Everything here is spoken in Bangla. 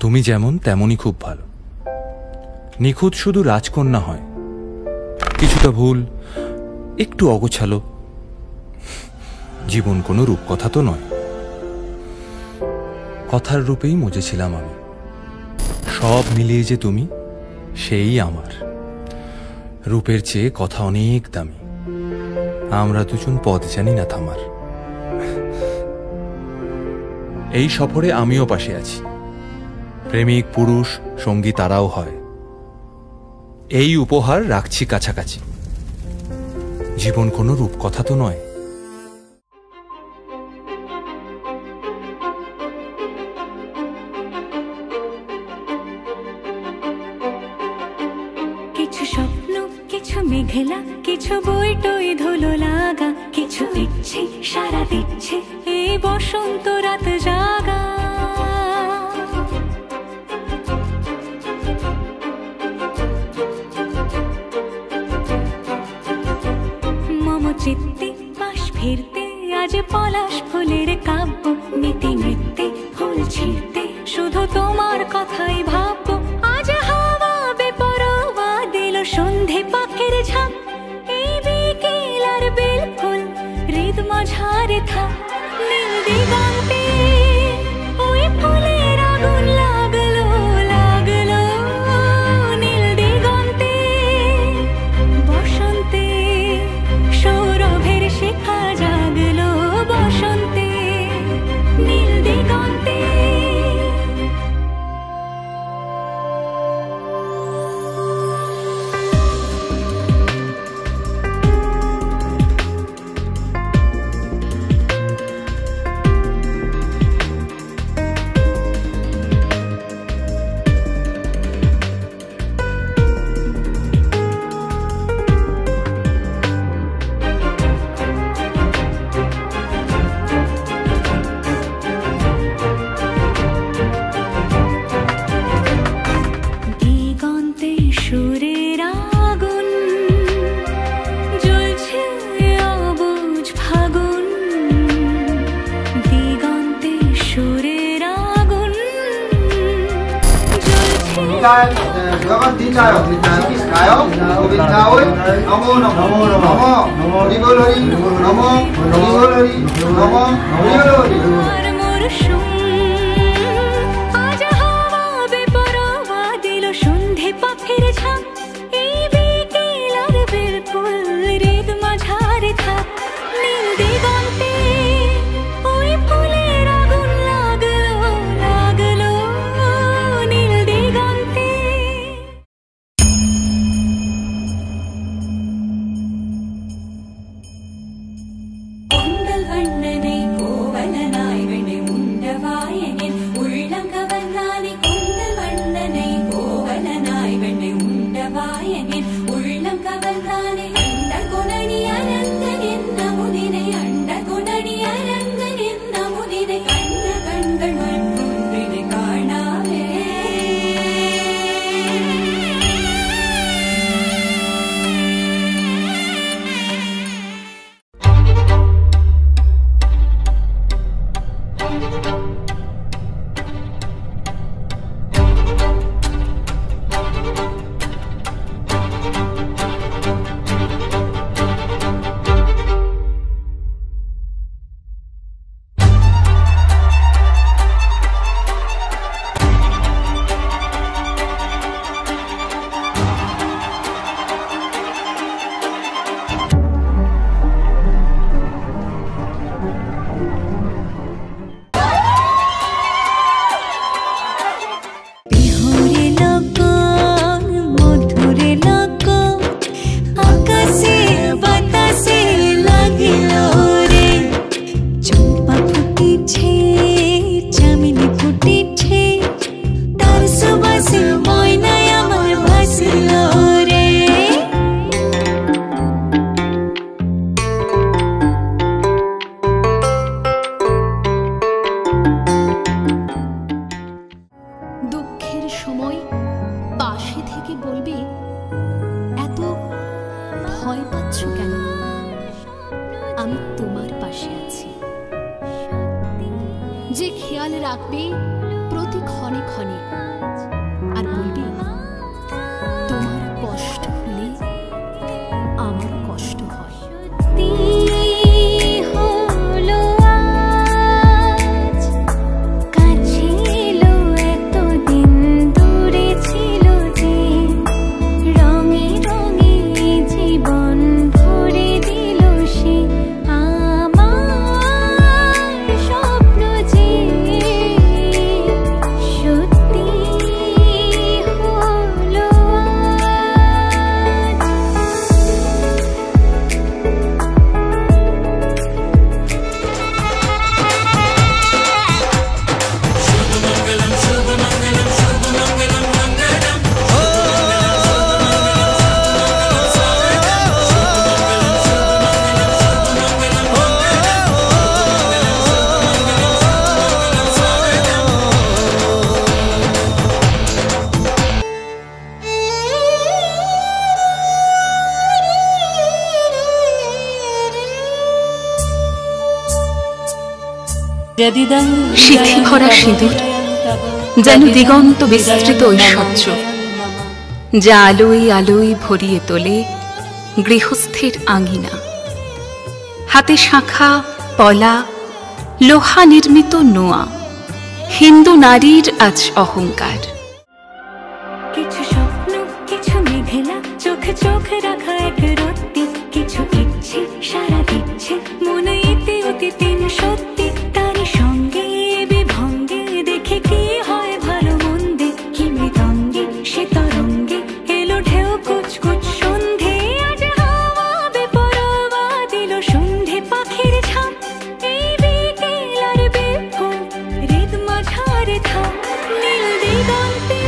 তুমি যেমন তেমনই খুব ভালো। নিখুঁত শুধু রাজকন্যা হয়, কিছুটা ভুল, একটু অগোছালো। জীবন কোনো রূপকথা তো নয়। কথার রূপেই মজেছিলাম আমি। সব মিলিয়ে যে তুমি, সেই আমার। রূপের চেয়ে কথা অনেক দামি। আমরা দুজন পথ জানি না থামার। এই সফরে আমিও পাশে আছি। প্রেমিক পুরুষ সঙ্গী তারাও হয়। এই উপহার রাখছি কাছাকাছি। জীবন কোনো রূপকথা তো নয়। কিছু স্বপ্ন, কিছু মেঘলা, কিছু বই টই ধুলো লাগা, কিছু ইচ্ছে সারা দিচ্ছে এই বসন্ত রাত জাগা। মম চিত্তে পাশ ফিরতে আজ পলাশ ফুলের কাব্য, নীতি নৃত্যে ফুল ছিঁড়তে শুধু তোমার কথাই ভাববো। আজ হাওয়া বেপরোয়া দিল সন্ধে পাখির ঝাঁক, এই বিকেল আর বেল ফুল হৃদ মাঝারে থাক। নীল দিগন্তে ওই ফুলের আগুন লাগলো লাগলো, নীল দিগন্তে বসন্তে সৌরভের শিখা জাগলো, বসন্তে নীল দিগন্তে। দিগন্তে সুরের আগুন জ্বলছে অবুঝ ফাগুন, দিগন্তে সুরের আগুন জ্বলছে। আজ হাওয়া বেপরোয়া দিল সন্ধে পাখির ঝাঁক, এই বিকেল আর বেল ফুল হৃদ মাঝারে থাক। নীল দিগন্তে ওই ফুলের আগুন লাগলো লাগলো, নীল দিগন্তে। കൊണ്ടൽവണ്ണനെ കോവലനായി വെണ്ണെ ഉണ്ടവായനിൽ ഉള്ളം കവർന്നാനെ, കൊണ്ടൽവണ്ണനെ കോവലനായി വെണ്ണെ ഉണ്ടവായനിൽ ഉള്ളം കവർന്നാനെ. അണ്ടഗുണനി അനന്തൻ എന്ന മുദിനെ, അണ്ടഗുണനി അനന്തൻ എന്ന മുദിനെ, കണ്ട കൺകൾ മൺകുன்றிനെ കാണാവേ. বিহুরে লগন মধুরে লগন আকাশে বাতাসে লাগিল রে, চম্পা ফুটিছে চামেলি ফুটিছে, তার সুবাসে ময়নায় আমার ভাসিল রে। দুঃখের সময় পাশে থেকে বলবে, এত ভয় পাচ্ছ কেন, আমি তোমার পাশে আছি। যে খেয়াল রাখবে প্রতি ক্ষণে ক্ষণে, আর বলবে তোমার কষ্ট হলে আমার কষ্ট হয়। হলো আজ কাছে এলো, এতদিন দূরে ছিল যে, রঙে রঙে জীবন ভরে দিল সে, আমার স্বপ্ন যে সত্যি হলো শিথি ভরা সিঁদুর যেন দিগন্ত বিস্তৃত ঐশ্বর্য, যা আলোয় আলোয় ভরিয়ে তোলে গৃহস্থের আঙিনা। হাতে শাখা পলা, লোহা নির্মিত নোয়া, হিন্দু নারীর আজ অহংকার। কিছু স্বপ্ন, কিছু মেঘলা, চোখ চোখ রাখা এক রত্তি, কিছু ইচ্ছে সারা দিচ্ছে মনে ইতি অতি তিন সত্যি, তারই সঙ্গে বিভঙ্গে দেখে কি হয় ভালো মন্দে, কি মৃদঙ্গে সে তরঙ্গে এলো ঢেউ কুচকুচ সন্ধে, আজ হাওয়া বেপরোয়া দিল সন্ধে পাখির ঝাঁক, এই বিকেল আর বিপুল হৃদ মাঝারে থাক নীল দিগন্তে